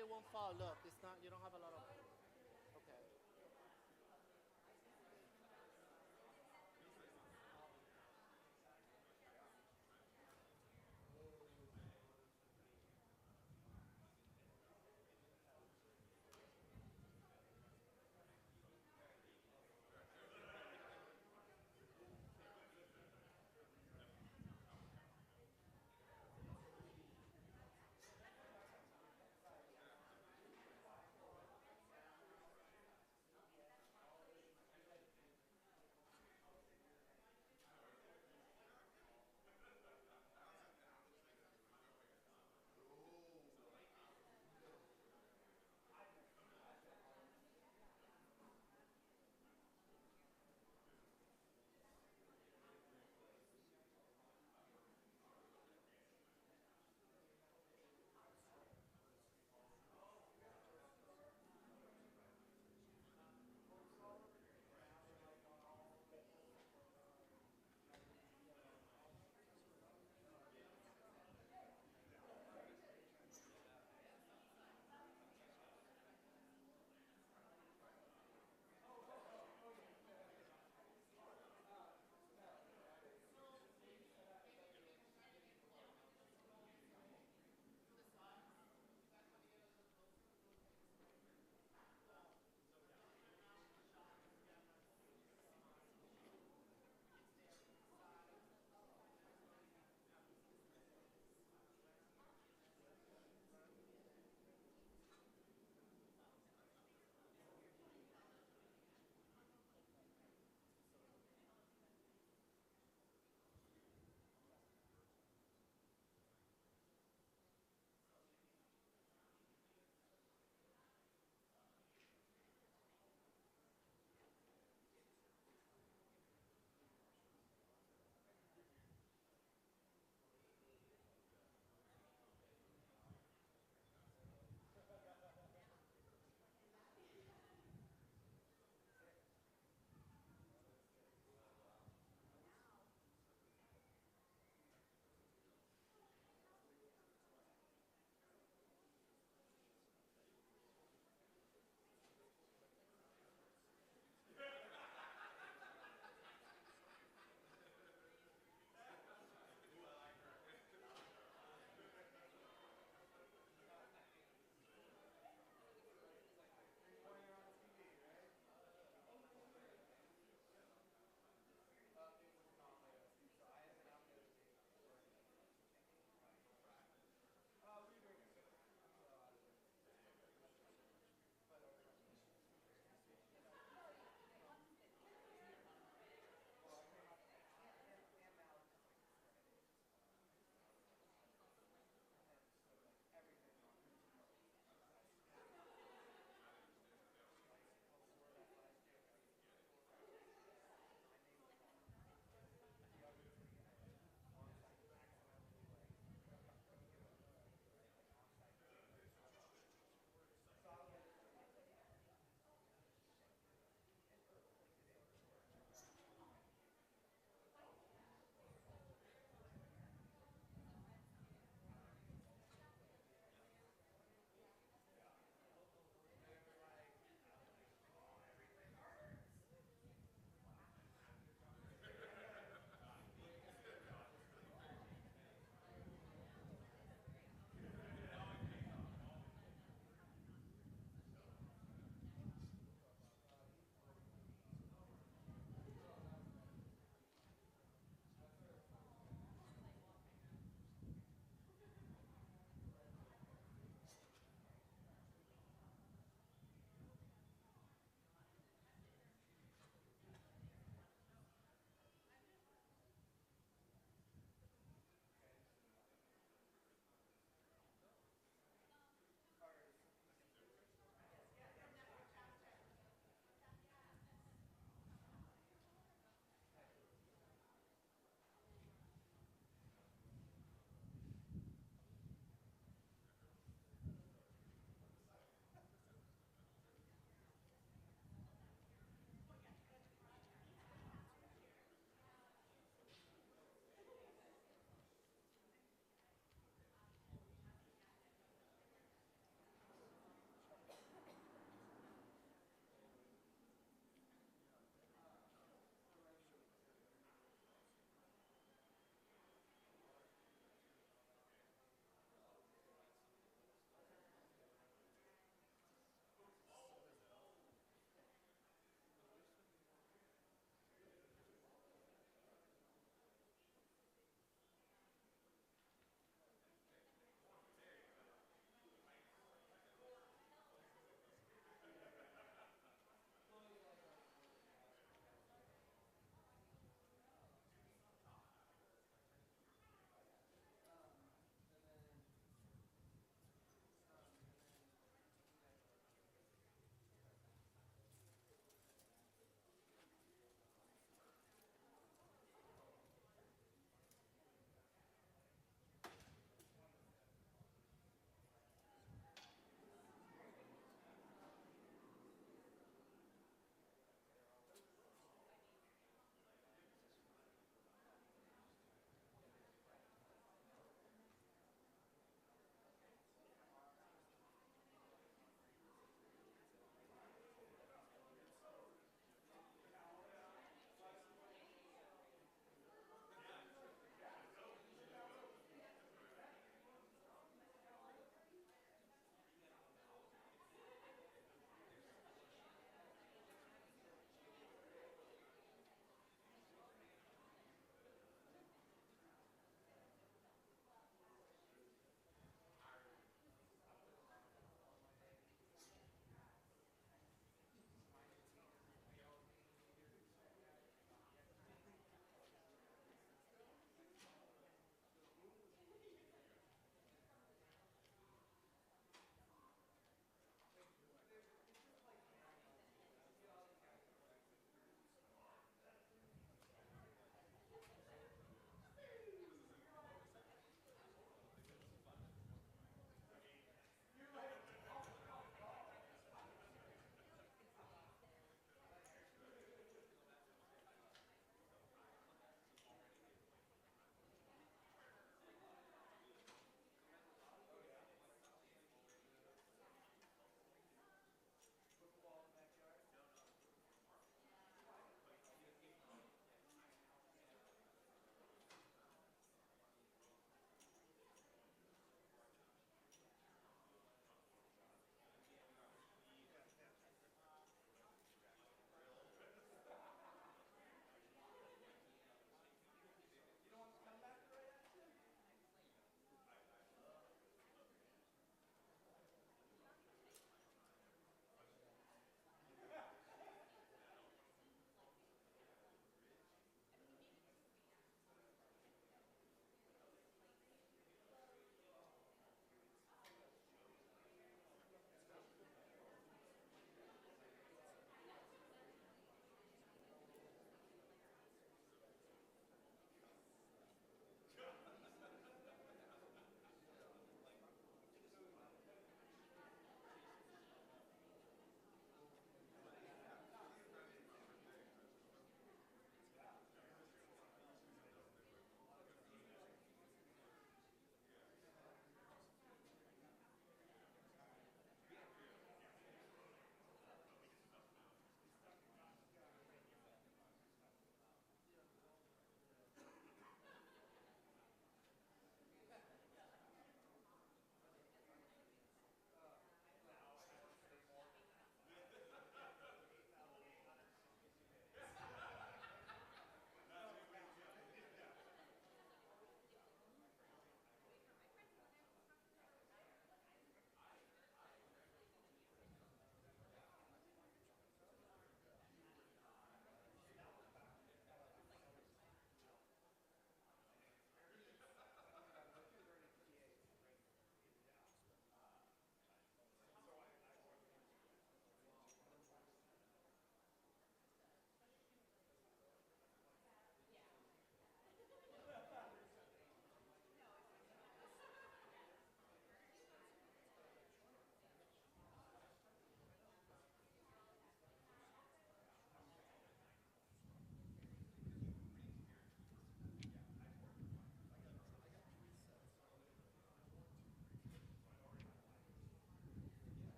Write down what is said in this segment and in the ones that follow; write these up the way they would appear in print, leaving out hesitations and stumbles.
it won't fall. Look, it's not. You don't have a lot of. Okay.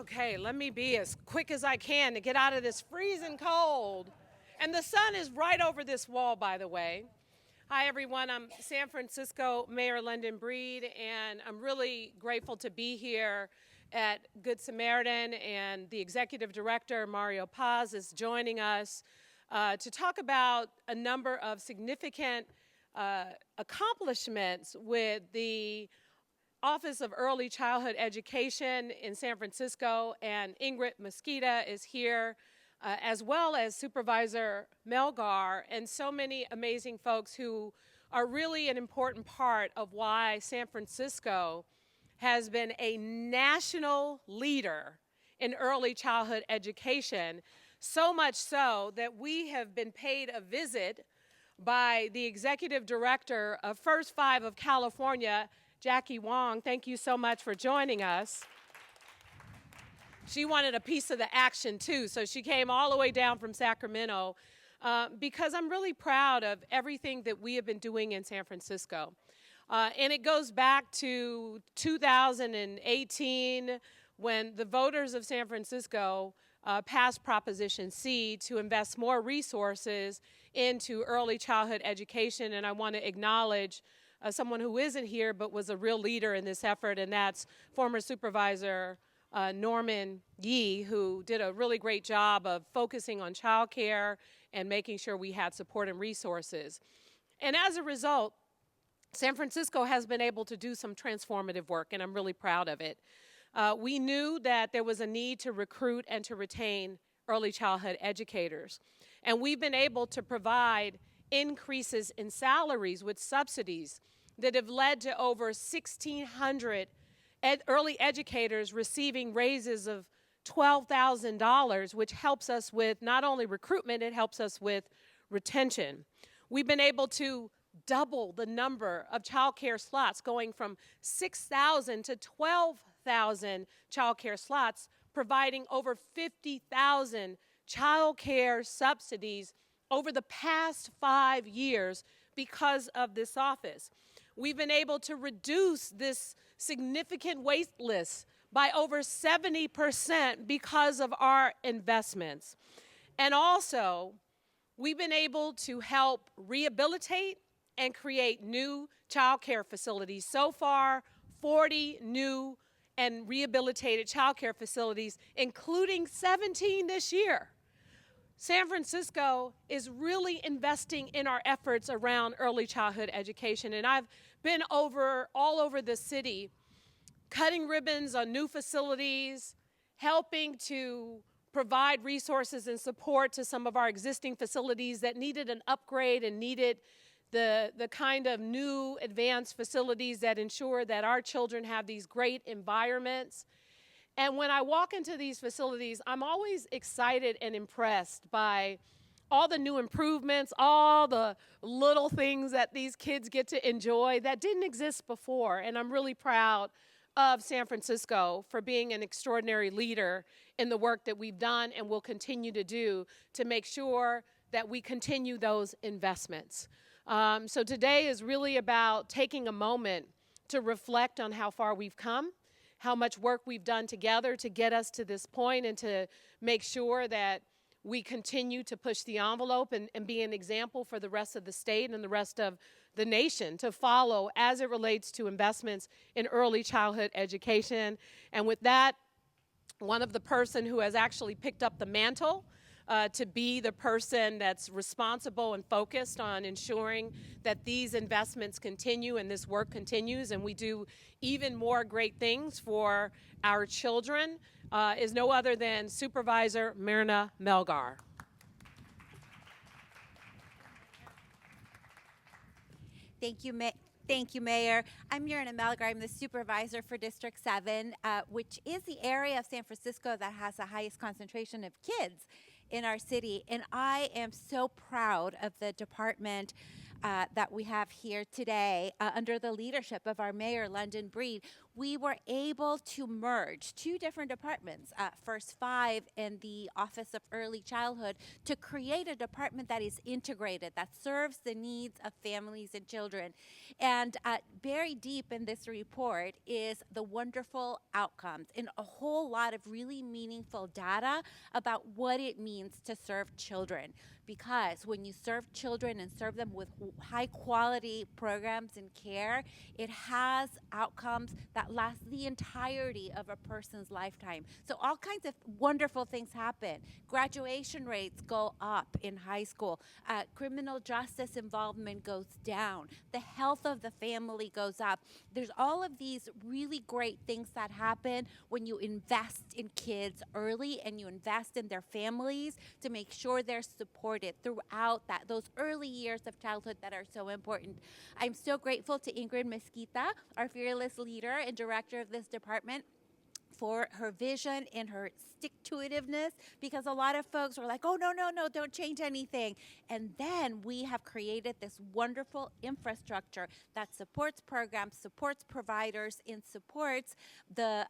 Okay, let me be as quick as I can to get out of this freezing cold. And the sun is right over this wall, by the way. Hi, everyone. I'm San Francisco Mayor London Breed, and I'm really grateful to be here at Good Samaritan, and the Executive Director, Mario Paz, is joining us to talk about a number of significant accomplishments with the Office of Early Childhood Education in San Francisco, and Ingrid Mesquita is here, as well as Supervisor Melgar, and so many amazing folks who are really an important part of why San Francisco has been a national leader in early childhood education, so much so that we have been paid a visit by the Executive Director of First Five of California, Jackie Wong. Thank you so much for joining us. She wanted a piece of the action too, so she came all the way down from Sacramento because I'm really proud of everything that we have been doing in San Francisco. And it goes back to 2018 when the voters of San Francisco passed Proposition C to invest more resources into early childhood education. And I want to acknowledge someone who isn't here but was a real leader in this effort, and that's former Supervisor Norman Yee, who did a really great job of focusing on child care and making sure we had support and resources. And as a result, San Francisco has been able to do some transformative work, and I'm really proud of it. We knew that there was a need to recruit and to retain early childhood educators, and we've been able to provide increases in salaries with subsidies that have led to over 1,600 early educators receiving raises of $12,000, which helps us with not only recruitment, it helps us with retention. We've been able to double the number of child care slots, going from 6,000 to 12,000 child care slots, providing over 50,000 child care subsidies over the past 5 years because of this office. We've been able to reduce this significant wait list by over 70% because of our investments. And also, we've been able to help rehabilitate and create new child care facilities. So far, 40 new and rehabilitated child care facilities, including 17 this year. San Francisco is really investing in our efforts around early childhood education, and I've been all over the city, cutting ribbons on new facilities, helping to provide resources and support to some of our existing facilities that needed an upgrade and needed the kind of new advanced facilities that ensure that our children have these great environments. And when I walk into these facilities, I'm always excited and impressed by all the new improvements, all the little things that these kids get to enjoy that didn't exist before. And I'm really proud of San Francisco for being an extraordinary leader in the work that we've done and will continue to do to make sure that we continue those investments. So today is really about taking a moment to reflect on how far we've come, how much work we've done together to get us to this point, and to make sure that we continue to push the envelope and be an example for the rest of the state and the rest of the nation to follow as it relates to investments in early childhood education. And with that, one of the person who has actually picked up the mantle to be the person that's responsible and focused on ensuring that these investments continue and this work continues and we do even more great things for our children is no other than Supervisor Myrna Melgar. Thank you, Mayor. I'm Myrna Melgar. I'm the supervisor for District 7, which is the area of San Francisco that has the highest concentration of kids in our city. And I am so proud of the department that we have here today under the leadership of our Mayor, London Breed. we were able to merge two different departments, First Five and the Office of Early Childhood, to create a department that is integrated, that serves the needs of families and children. And buried deep in this report is the wonderful outcomes and a whole lot of really meaningful data about what it means to serve children. Because when you serve children and serve them with high quality programs and care, it has outcomes that last the entirety of a person's lifetime. So all kinds of wonderful things happen. Graduation rates go up in high school. Criminal justice involvement goes down. The health of the family goes up. There's all of these really great things that happen when you invest in kids early and you invest in their families to make sure they're supported throughout those early years of childhood that are so important. I'm so grateful to Ingrid Mesquita, our fearless leader and director of this department, for her vision and her stick-to-itiveness, because a lot of folks were like, oh, no, don't change anything. And then we have created this wonderful infrastructure that supports programs, supports providers, and supports the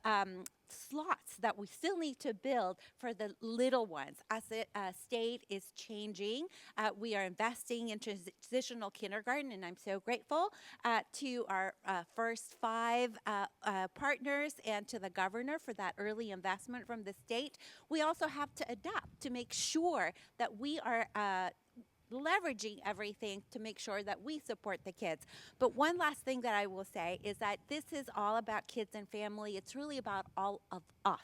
slots that we still need to build for the little ones. As the state is changing, we are investing in transitional kindergarten, and I'm so grateful to our First Five partners and to the governor for that early investment from the state. We also have to adapt to make sure that we are leveraging everything to make sure that we support the kids. But one last thing that I will say is that this is all about kids and family. It's really about all of us.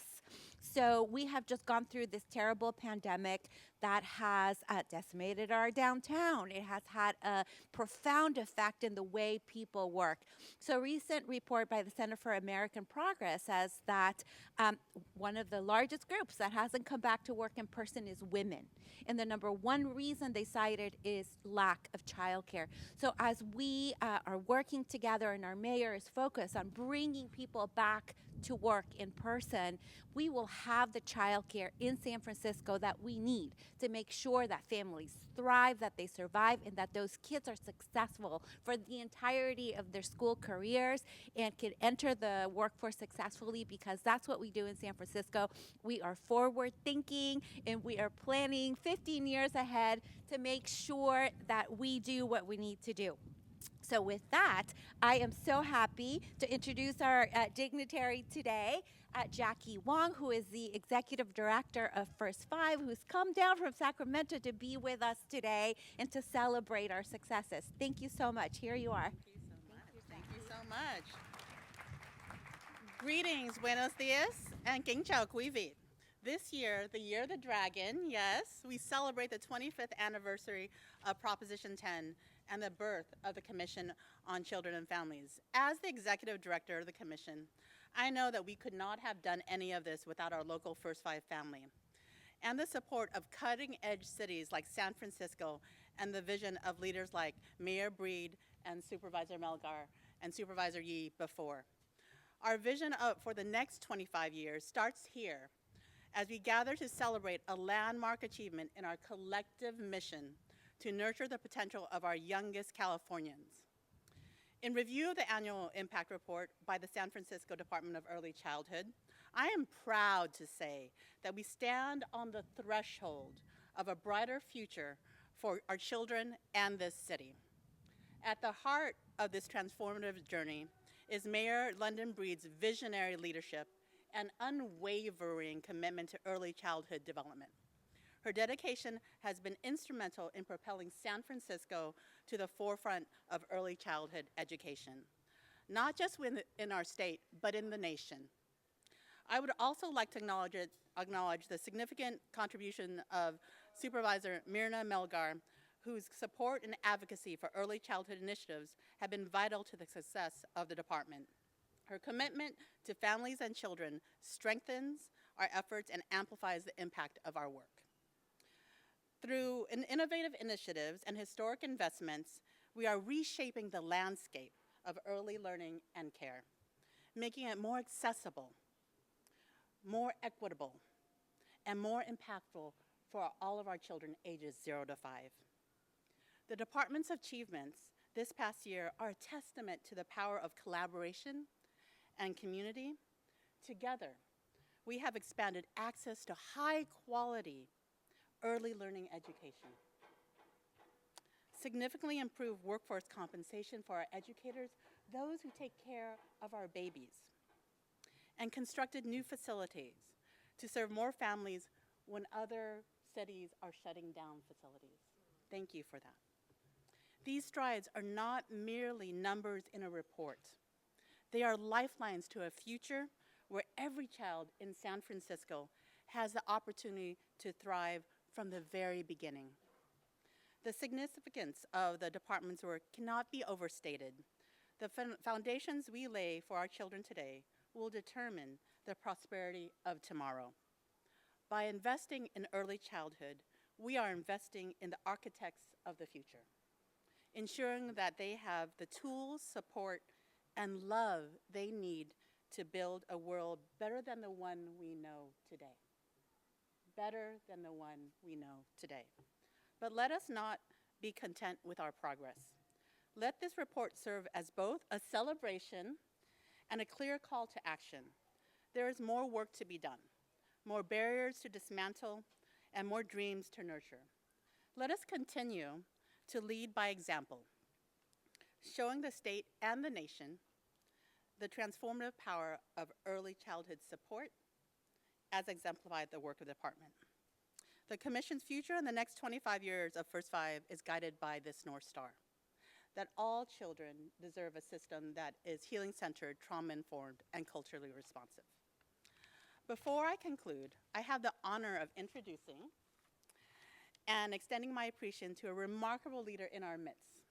So we have just gone through this terrible pandemic that has decimated our downtown. It has had a profound effect in the way people work. So a recent report by the Center for American Progress says that one of the largest groups that hasn't come back to work in person is women. And the number one reason they cited is lack of childcare. So as we are working together and our mayor is focused on bringing people back to work in person, we will have the childcare in San Francisco that we need to make sure that families thrive, that they survive, and that those kids are successful for the entirety of their school careers and can enter the workforce successfully, because that's what we do in San Francisco. We are forward thinking and we are planning 15 years ahead to make sure that we do what we need to do. So with that, I am so happy to introduce our dignitary today, Jackie Wong, who is the Executive Director of First Five, who's come down from Sacramento to be with us today and to celebrate our successes. Thank you so much. Here you are. Thank you so much. Greetings, buenos dias, and kính chào quý vị. This year, the Year of the Dragon, yes, we celebrate the 25th anniversary of Proposition 10 and the birth of the Commission on Children and Families. As the Executive Director of the Commission, I know that we could not have done any of this without our local First Five family and the support of cutting-edge cities like San Francisco and the vision of leaders like Mayor Breed and Supervisor Melgar and Supervisor Yee before. Our vision for the next 25 years starts here as we gather to celebrate a landmark achievement in our collective mission to nurture the potential of our youngest Californians. In review of the annual impact report by the San Francisco Department of Early Childhood, I am proud to say that we stand on the threshold of a brighter future for our children and this city. At the heart of this transformative journey is Mayor London Breed's visionary leadership and unwavering commitment to early childhood development. Her dedication has been instrumental in propelling San Francisco to the forefront of early childhood education, not just in our state, but in the nation. I would also like to acknowledge the significant contribution of Supervisor Myrna Melgar, whose support and advocacy for early childhood initiatives have been vital to the success of the department. Her commitment to families and children strengthens our efforts and amplifies the impact of our work. Through innovative initiatives and historic investments, we are reshaping the landscape of early learning and care, making it more accessible, more equitable, and more impactful for all of our children ages 0 to 5. The department's achievements this past year are a testament to the power of collaboration and community, together, we have expanded access to high-quality early learning education, significantly improved workforce compensation for our educators, those who take care of our babies, and constructed new facilities to serve more families when other cities are shutting down facilities. Thank you for that. These strides are not merely numbers in a report. They are lifelines to a future where every child in San Francisco has the opportunity to thrive from the very beginning. The significance of the department's work cannot be overstated. The foundations we lay for our children today will determine the prosperity of tomorrow. By investing in early childhood, we are investing in the architects of the future, ensuring that they have the tools, support, and love they need to build a world better than the one we know today. Better than the one we know today. But let us not be content with our progress. Let this report serve as both a celebration and a clear call to action. There is more work to be done, more barriers to dismantle, and more dreams to nurture. Let us continue to lead by example, showing the state and the nation the transformative power of early childhood support as exemplified the work of the department. The Commission's future in the next 25 years of First Five is guided by this North Star, that all children deserve a system that is healing-centered, trauma-informed, and culturally responsive. Before I conclude, I have the honor of introducing and extending my appreciation to a remarkable leader in our midst,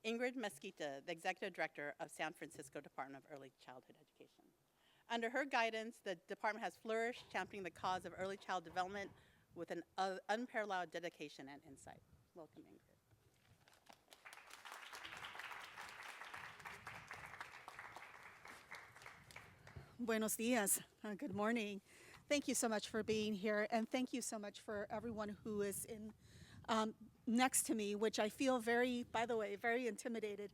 Ingrid Mesquita, the Executive Director of San Francisco Department of Early Childhood Education. Under her guidance, the department has flourished, championing the cause of early child development with an unparalleled dedication and insight. Welcome, Ingrid. Buenos dias. Good morning. Thank you so much for being here, and thank you so much for everyone who is in next to me, which I feel very, by the way, very intimidated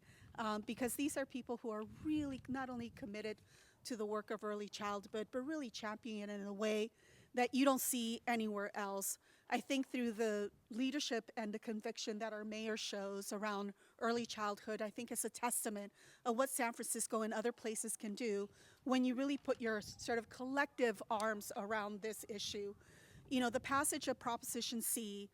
because these are people who are really not only committed to the work of early childhood, but really championing it in a way that you don't see anywhere else. I think through the leadership and the conviction that our mayor shows around early childhood, I think it's a testament of what San Francisco and other places can do when you really put your sort of collective arms around this issue. You know, the passage of Proposition C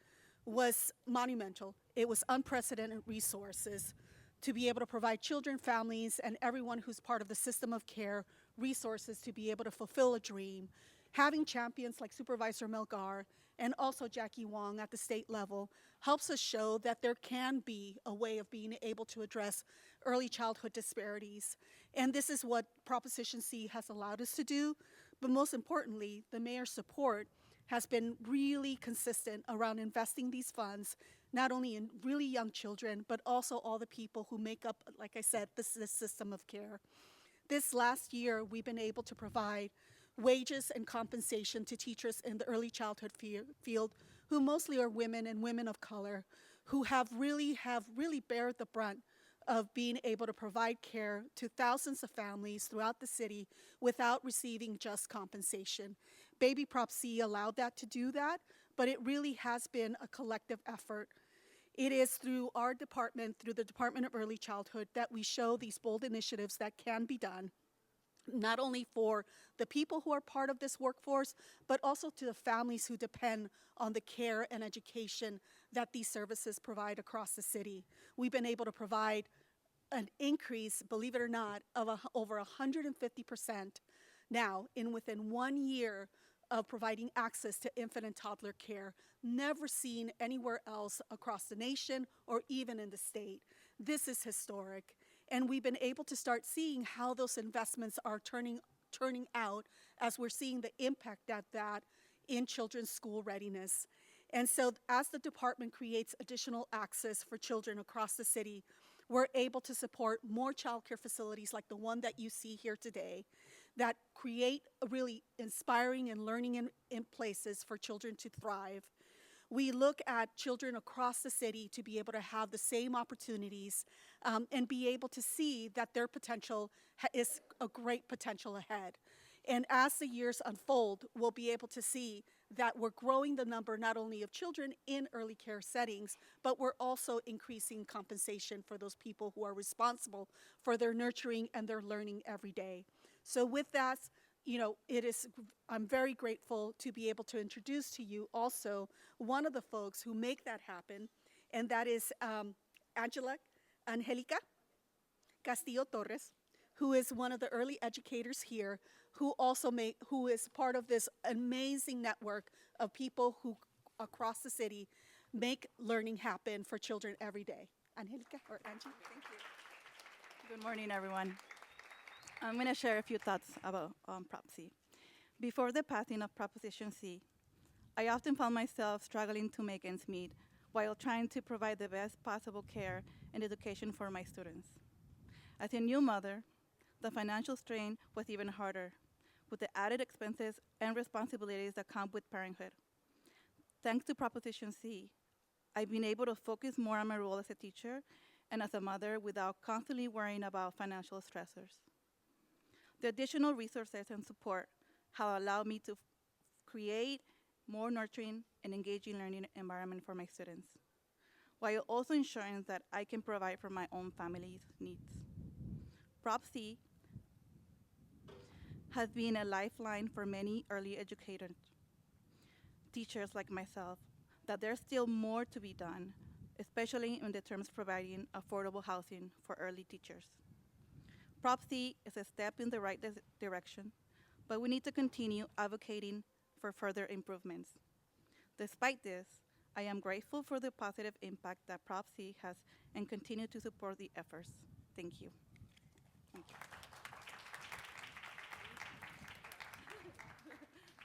was monumental. It was unprecedented resources to be able to provide children, families, and everyone who's part of the system of care resources to be able to fulfill a dream. Having champions like Supervisor Melgar and also Jackie Wong at the state level helps us show that there can be a way of being able to address early childhood disparities. And this is what Proposition C has allowed us to do. But most importantly, the mayor's support has been really consistent around investing these funds, not only in really young children, but also all the people who make up, like I said, this system of care. This last year, we've been able to provide wages and compensation to teachers in the early childhood field, who mostly are women and women of color, who have really bared the brunt of being able to provide care to thousands of families throughout the city without receiving just compensation. Baby Prop C allowed that to do that, but it really has been a collective effort. It is through our department, through the Department of Early Childhood, that we show these bold initiatives that can be done, not only for the people who are part of this workforce, but also to the families who depend on the care and education that these services provide across the city. We've been able to provide an increase, believe it or not, of over 150% now within 1 year of providing access to infant and toddler care, never seen anywhere else across the nation or even in the state. This is historic. And we've been able to start seeing how those investments are turning out as we're seeing the impact that in children's school readiness. And so as the department creates additional access for children across the city, we're able to support more childcare facilities like the one that you see here today that create really inspiring and learning in places for children to thrive. We look at children across the city to be able to have the same opportunities and be able to see that their potential is a great potential ahead. And as the years unfold, we'll be able to see that we're growing the number not only of children in early care settings, but we're also increasing compensation for those people who are responsible for their nurturing and their learning every day. So with that, I'm very grateful to be able to introduce to you also one of the folks who make that happen, and that is Angelica Castillo Torres, who is one of the early educators here, who is part of this amazing network of people who across the city make learning happen for children every day. Angelica, or Angie, thank you. Good morning, everyone. I'm going to share a few thoughts about Prop C. Before the passing of Proposition C, I often found myself struggling to make ends meet while trying to provide the best possible care and education for my students. As a new mother, the financial strain was even harder, with the added expenses and responsibilities that come with parenthood. Thanks to Proposition C, I've been able to focus more on my role as a teacher and as a mother without constantly worrying about financial stressors. The additional resources and support have allowed me to create more nurturing and engaging learning environment for my students, while also ensuring that I can provide for my own family's needs. Prop C has been a lifeline for many early educators, teachers like myself, that there's still more to be done, especially in the terms of providing affordable housing for early teachers. Prop C is a step in the right direction, but we need to continue advocating for further improvements. Despite this, I am grateful for the positive impact that Prop C has and continue to support the efforts. Thank you.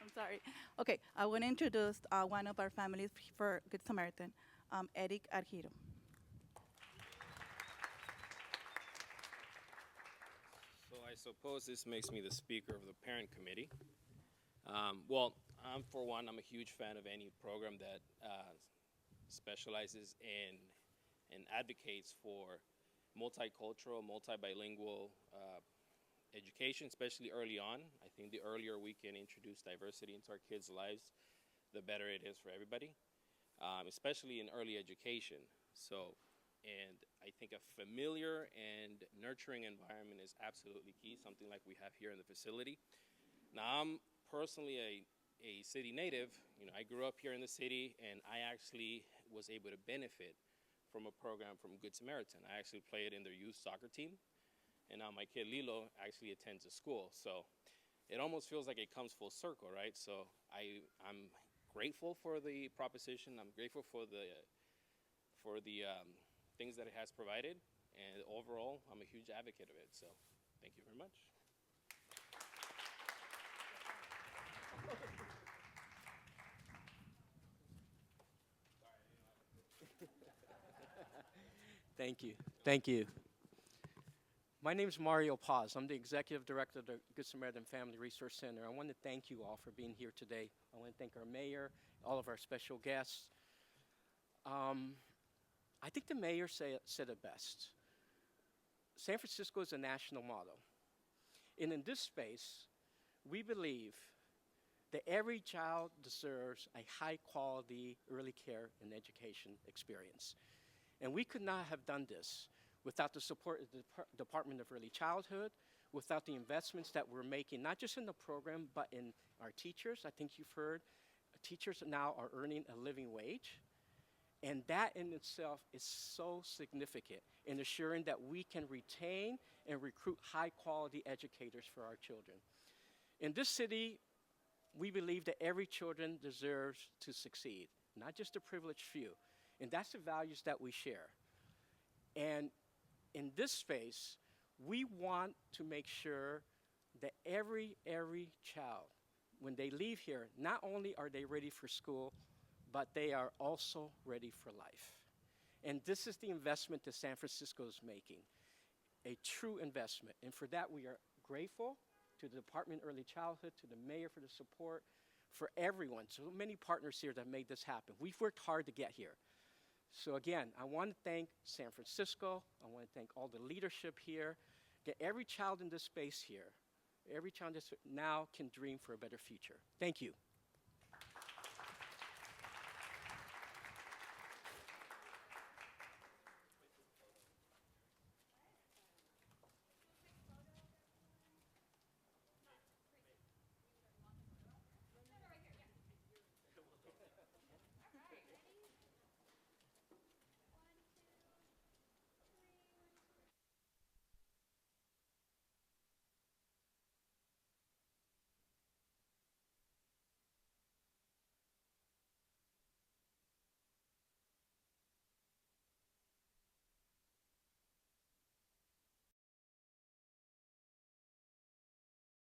I'm sorry. Okay, I want to introduce one of our families for Good Samaritan, Eric Argiro. So I suppose this makes me the speaker of the parent committee. Well, for one, I'm a huge fan of any program that specializes in and advocates for multicultural, multibilingual education, especially early on. I think the earlier we can introduce diversity into our kids' lives, the better it is for everybody, especially in early education. And I think a familiar and nurturing environment is absolutely key, something like we have here in the facility. Now, I'm personally a city native. I grew up here in the city, and I actually was able to benefit from a program from Good Samaritan. I actually played in their youth soccer team, and now my kid Lilo actually attends a school. So it almost feels like it comes full circle, right? So I'm grateful for the proposition. I'm grateful for the things that it has provided, and overall, I'm a huge advocate of it. So thank you very much. Thank you. Thank you. My name is Mario Paz. I'm the Executive Director of the Good Samaritan Family Resource Center. I want to thank you all for being here today. I want to thank our mayor, all of our special guests. I think the mayor said it best. San Francisco is a national model. And in this space, we believe that every child deserves a high-quality early care and education experience. And we could not have done this without the support of the Department of Early Childhood, without the investments that we're making, not just in the program, but in our teachers. I think you've heard teachers now are earning a living wage. And that in itself is so significant in assuring that we can retain and recruit high-quality educators for our children. In this city, we believe that every children deserves to succeed, not just the privileged few. And that's the values that we share. And in this space, we want to make sure that every child, when they leave here, not only are they ready for school, but they are also ready for life. And this is the investment that San Francisco is making, a true investment. And for that, we are grateful to the Department of Early Childhood, to the mayor for the support, for everyone. So many partners here that made this happen. We've worked hard to get here. So again, I want to thank San Francisco. I want to thank all the leadership here. That every child in this space here, every child in this now can dream for a better future. Thank you.